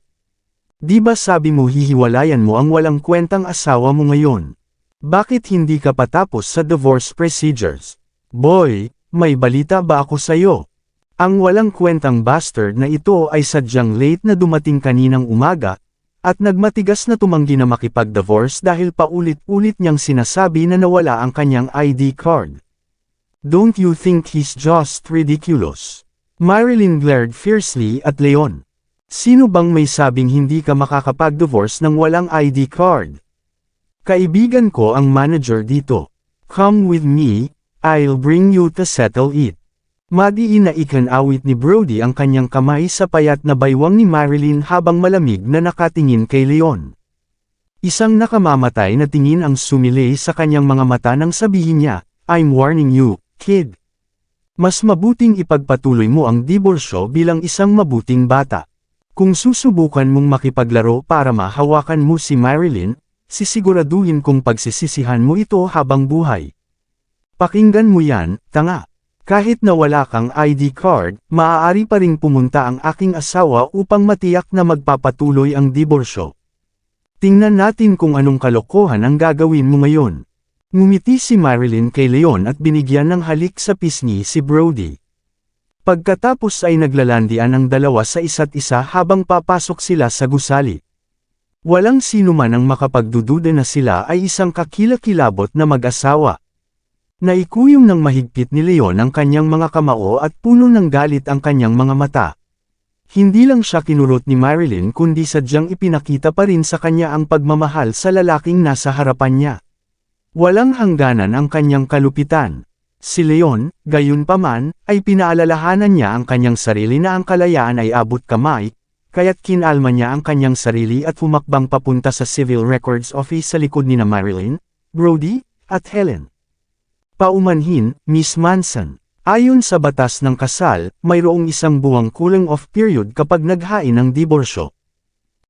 Di ba sabi mo hihiwalayan mo ang walang kwentang asawa mo ngayon? Bakit hindi ka patapos sa divorce procedures? Boy, may balita ba ako sa'yo? Ang walang kwentang bastard na ito ay sadyang late na dumating kaninang umaga, at nagmatigas na tumanggi na makipag-divorce dahil paulit-ulit niyang sinasabi na nawala ang kanyang ID card. Don't you think he's just ridiculous? Marilyn glared fiercely at Leon. Sino bang may sabing hindi ka makakapag-divorce ng walang ID card? Kaibigan ko ang manager dito. Come with me, I'll bring you to settle it. Madiin na ikanawit ni Brody ang kanyang kamay sa payat na baywang ni Marilyn habang malamig na nakatingin kay Leon. Isang nakamamatay na tingin ang sumilay sa kanyang mga mata nang sabihin niya, I'm warning you, kid. Mas mabuting ipagpatuloy mo ang diborsyo bilang isang mabuting bata. Kung susubukan mong makipaglaro para mahawakan mo si Marilyn, sisiguraduhin kong pagsisisihan mo ito habang buhay. Pakinggan mo yan, tanga. Kahit na wala kang ID card, maaari pa ring pumunta ang aking asawa upang matiyak na magpapatuloy ang diborsyo. Tingnan natin kung anong kalokohan ang gagawin mo ngayon. Ngumiti si Marilyn kay Leon at binigyan ng halik sa pisngi si Brody. Pagkatapos ay naglalandian ang dalawa sa isa't isa habang papasok sila sa gusali. Walang sino man ang makapagdududa na sila ay isang kakilakilabot na mag-asawa. Naikuyong ng mahigpit ni Leon ang kanyang mga kamao at puno ng galit ang kanyang mga mata. Hindi lang siya kinurot ni Marilyn kundi sadyang ipinakita pa rin sa kanya ang pagmamahal sa lalaking nasa harapan niya. Walang hangganan ang kanyang kalupitan. Si Leon, gayunpaman, ay pinaalalahanan niya ang kanyang sarili na ang kalayaan ay abot kamay, kaya't kinalma niya ang kanyang sarili at humakbang papunta sa Civil Records Office sa likod ni Marilyn, Brody, at Helen. Paumanhin, Miss Manson. Ayon sa batas ng kasal, mayroong isang buwang cooling off period kapag naghain ng diborsyo.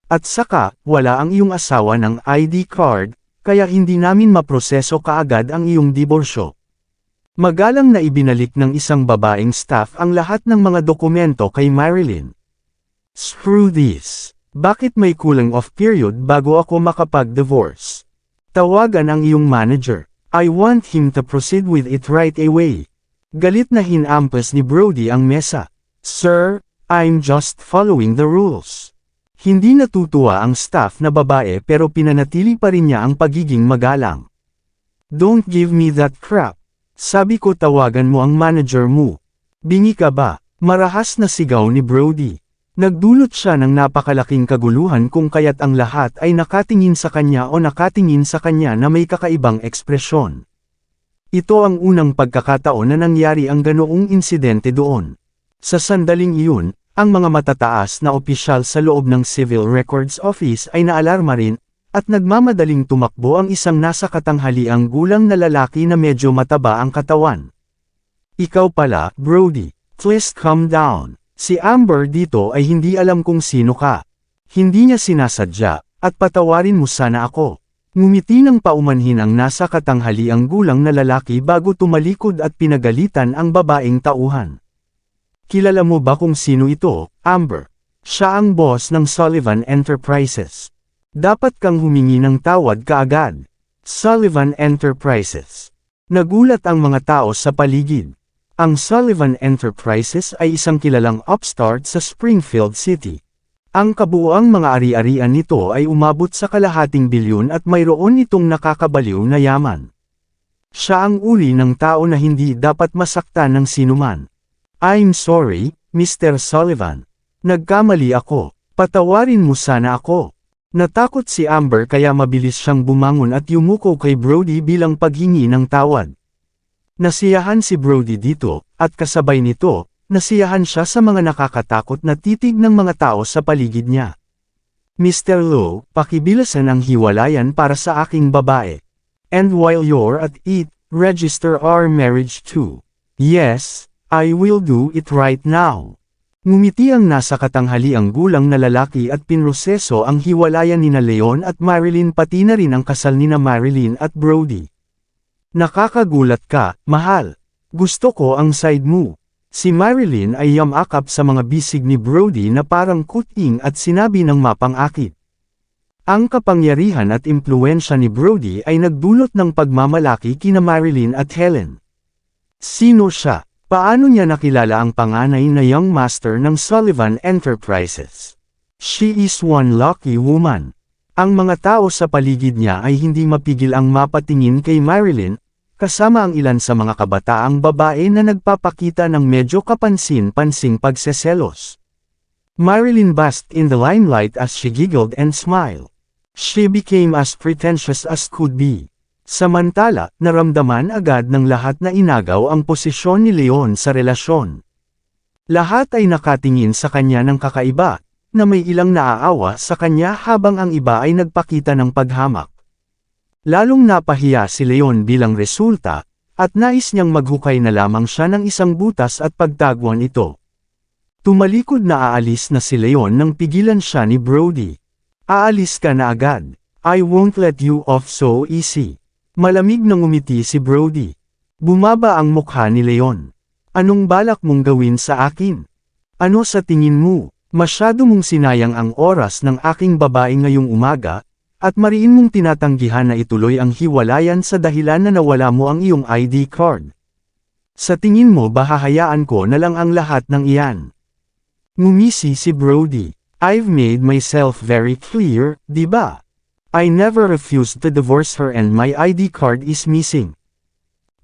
At saka, wala ang iyong asawa ng ID card, kaya hindi namin maproseso kaagad ang iyong diborsyo. Magalang na ibinalik ng isang babaeng staff ang lahat ng mga dokumento kay Marilyn. Screw this. Bakit may cooling off period bago ako makapag-divorce? Tawagan ang iyong manager. I want him to proceed with it right away. Galit na hinampas ni Brody ang mesa. Sir, I'm just following the rules. Hindi natutuwa ang staff na babae pero pinanatili pa rin niya ang pagiging magalang. Don't give me that crap. Sabi ko tawagan mo ang manager mo. Bingi ka ba? Marahas na sigaw ni Brody. Nagdulot siya ng napakalaking kaguluhan kung kaya't ang lahat ay nakatingin sa kanya o nakatingin sa kanya na may kakaibang ekspresyon. Ito ang unang pagkakataon na nangyari ang ganoong insidente doon. Sa sandaling iyon, ang mga matataas na opisyal sa loob ng Civil Records Office ay naalarma rin, at nagmamadaling tumakbo ang isang nasa katanghaliang gulang na lalaki na medyo mataba ang katawan. Ikaw pala, Brody. Please calm down. Si Amber dito ay hindi alam kung sino ka. Hindi niya sinasadya, at patawarin mo sana ako. Ngumiti ng paumanhin ang nasa katanghaliang gulang na lalaki bago tumalikod at pinagalitan ang babaeng tauhan. Kilala mo ba kung sino ito, Amber? Siya ang boss ng Sullivan Enterprises. Dapat kang humingi ng tawad kaagad. Sullivan Enterprises. Nagulat ang mga tao sa paligid. Ang Sullivan Enterprises ay isang kilalang upstart sa Springfield City. Ang kabuuang mga ari-arian nito ay umabot sa kalahating bilyon at mayroon itong nakakabaliw na yaman. Siya ang uri ng tao na hindi dapat masaktan ng sinuman. I'm sorry, Mr. Sullivan. Nagkamali ako. Patawarin mo sana ako. Natakot si Amber kaya mabilis siyang bumangon at yumuko kay Brody bilang paghingi ng tawad. Nasiyahan si Brody dito, at kasabay nito, nasiyahan siya sa mga nakakatakot na titig ng mga tao sa paligid niya. Mr. Lowe, pakibilisan ang hiwalayan para sa aking babae. And while you're at it, register our marriage too. Yes, I will do it right now. Ngumiti ang nasa katanghaliang gulang na lalaki at pinroseso ang hiwalayan nina Leon at Marilyn pati na rin ang kasal nina Marilyn at Brody. Nakakagulat ka, mahal. Gusto ko ang side mo. Si Marilyn ay yamakap sa mga bisig ni Brody na parang kuting at sinabi ng mapang-akit. Ang kapangyarihan at impluwensya ni Brody ay nagdulot ng pagmamalaki kina Marilyn at Helen. Sino siya? Paano niya nakilala ang panganay na young master ng Sullivan Enterprises? She is one lucky woman. Ang mga tao sa paligid niya ay hindi mapigil ang mapatingin kay Marilyn, kasama ang ilan sa mga kabataang babae na nagpapakita ng medyo kapansin-pansing pagseselos. Marilyn basked in the limelight as she giggled and smiled. She became as pretentious as could be. Samantala, naramdaman agad ng lahat na inagaw ang posisyon ni Leon sa relasyon. Lahat ay nakatingin sa kanya ng kakaiba, na may ilang naaawa sa kanya habang ang iba ay nagpakita ng paghamak. Lalong napahiya si Leon bilang resulta, at nais niyang maghukay na lamang siya ng isang butas at pagtagwan ito. Tumalikod na aalis na si Leon nang pigilan siya ni Brody. Aalis ka na agad. I won't let you off so easy. Malamig na ngumiti si Brody. Bumaba ang mukha ni Leon. Anong balak mong gawin sa akin? Ano sa tingin mo? Masyado mong sinayang ang oras ng aking babae ngayong umaga, at mariin mong tinatanggihan na ituloy ang hiwalayan sa dahilan na nawala mo ang iyong ID card. Sa tingin mo ba hahayaan ko na lang ang lahat ng iyan? Ngumisi si Brody. I've made myself very clear, di ba? I never refused to divorce her and my ID card is missing.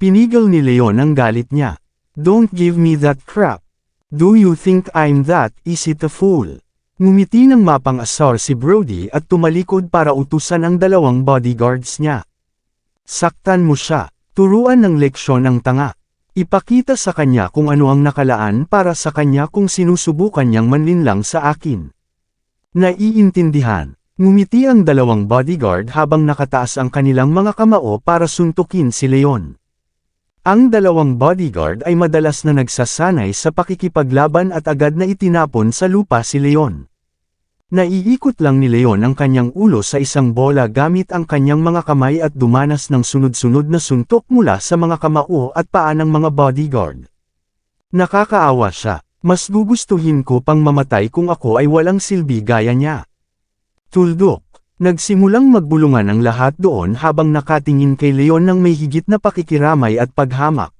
Pinigil ni Leon ang galit niya. Don't give me that crap. Do you think I'm that easy to fool? Ngumiti ng mapang-asar si Brody at tumalikod para utusan ang dalawang bodyguards niya. Saktan mo siya. Turuan ng leksyon ang tanga. Ipakita sa kanya kung ano ang nakalaan para sa kanya kung sinusubukan niyang manlinlang sa akin. Naiintindihan. Ngumiti ang dalawang bodyguard habang nakataas ang kanilang mga kamao para suntukin si Leon. Ang dalawang bodyguard ay madalas na nagsasanay sa pakikipaglaban at agad na itinapon sa lupa si Leon. Naiikot lang ni Leon ang kanyang ulo sa isang bola gamit ang kanyang mga kamay at dumanas ng sunod-sunod na suntok mula sa mga kamao at paa ng mga bodyguard. Nakakaawa siya. Mas gugustuhin ko pang mamatay kung ako ay walang silbi gaya niya. Tuldok. Nagsimulang magbulungan ang lahat doon habang nakatingin kay Leon ng may higit na pakikiramay at paghamak.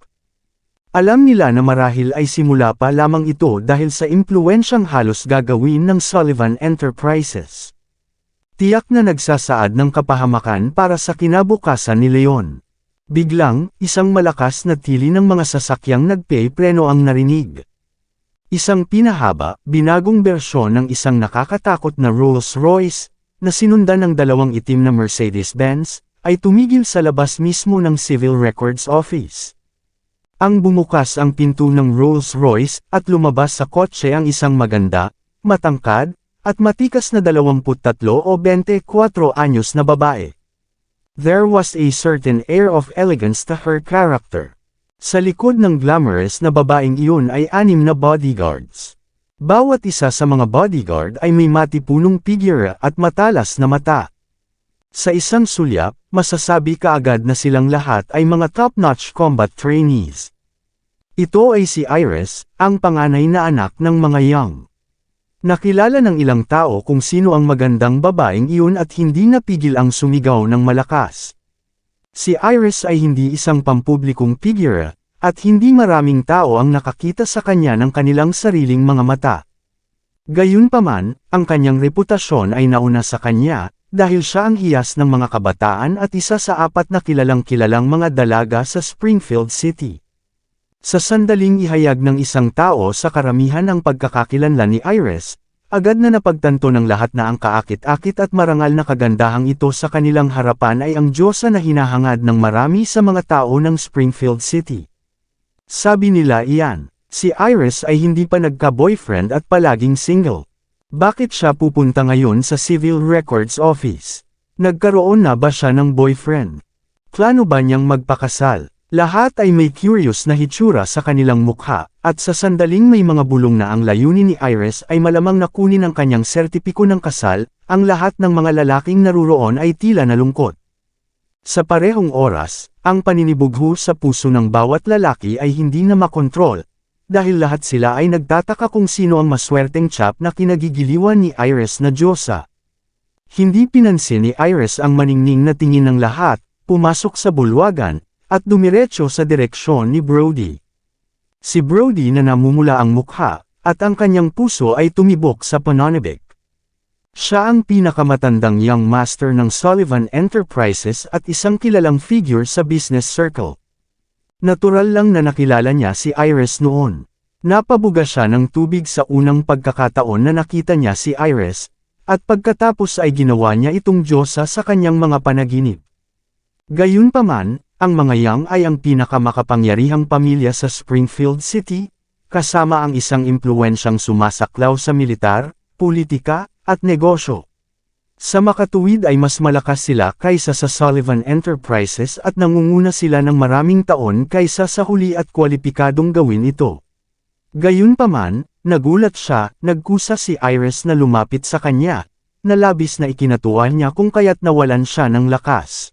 Alam nila na marahil ay simula pa lamang ito dahil sa impluwensyang halos gagawin ng Sullivan Enterprises. Tiyak na nagsasaad ng kapahamakan para sa kinabukasan ni Leon. Biglang, isang malakas na tili ng mga sasakyang nagpe-preno ang narinig. Isang pinahaba, binagong bersyon ng isang nakakatakot na Rolls-Royce, na sinundan ng dalawang itim na Mercedes-Benz, ay tumigil sa labas mismo ng Civil Records Office. Ang bumukas ang pinto ng Rolls-Royce at lumabas sa kotse ang isang maganda, matangkad, at matikas na 23 o 24 anyos na babae. There was a certain air of elegance to her character. Sa likod ng glamorous na babaeng iyon ay 6 na bodyguards. Bawat isa sa mga bodyguard ay may matipunong figure at matalas na mata. Sa isang sulyap, masasabi kaagad na silang lahat ay mga top-notch combat trainees. Ito ay si Iris, ang panganay na anak ng mga Young. Nakilala ng ilang tao kung sino ang magandang babaeng iyon at hindi napigil ang sumigaw ng malakas. Si Iris ay hindi isang pampublikong figure, at hindi maraming tao ang nakakita sa kanya ng kanilang sariling mga mata. Gayunpaman, ang kanyang reputasyon ay nauna sa kanya, dahil siya ang hiyas ng mga kabataan at isa sa 4 na kilalang mga dalaga sa Springfield City. Sa sandaling ihayag ng isang tao sa karamihan ang pagkakakilanlan ni Iris, agad na napagtanto ng lahat na ang kaakit-akit at marangal na kagandahang ito sa kanilang harapan ay ang diyosa na hinahangad ng marami sa mga tao ng Springfield City. Sabi nila iyan. Si Iris ay hindi pa nagka-boyfriend at palaging single. Bakit siya pupunta ngayon sa Civil Records Office? Nagkaroon na ba siya ng boyfriend? Plano ba niyang magpakasal? Lahat ay may curious na hitsura sa kanilang mukha, at sa sandaling may mga bulong na ang layunin ni Iris ay malamang na kunin ang kanyang sertipiko ng kasal, ang lahat ng mga lalaking naruroon ay tila nalungkot. Sa parehong oras, ang paninibugho sa puso ng bawat lalaki ay hindi na makontrol, dahil lahat sila ay nagtataka kung sino ang maswerteng chap na kinagigiliwan ni Iris na diyosa. Hindi pinansin ni Iris ang maningning na tingin ng lahat, pumasok sa bulwagan, at dumiretso sa direksyon ni Brody. Si Brody na namumula ang mukha, at ang kanyang puso ay tumibok sa pananabik. Siya ang pinakamatandang young master ng Sullivan Enterprises at isang kilalang figure sa business circle. Natural lang na nakilala niya si Iris noon. Napabuga siya ng tubig sa unang pagkakataon na nakita niya si Iris, at pagkatapos ay ginawa niya itong diyosa sa kanyang mga panaginip. Gayunpaman, ang mga Young ay ang pinakamakapangyarihang pamilya sa Springfield City, kasama ang isang impluwensyang sumasaklaw sa militar, politika, at negosyo. Sa makatuwid ay mas malakas sila kaysa sa Sullivan Enterprises at nangunguna sila ng maraming taon kaysa sa huli at kwalipikadong gawin ito. Gayunpaman, nagulat siya, nagkusa si Iris na lumapit sa kanya, na labis na ikinatuwa niya kung kaya't nawalan siya ng lakas.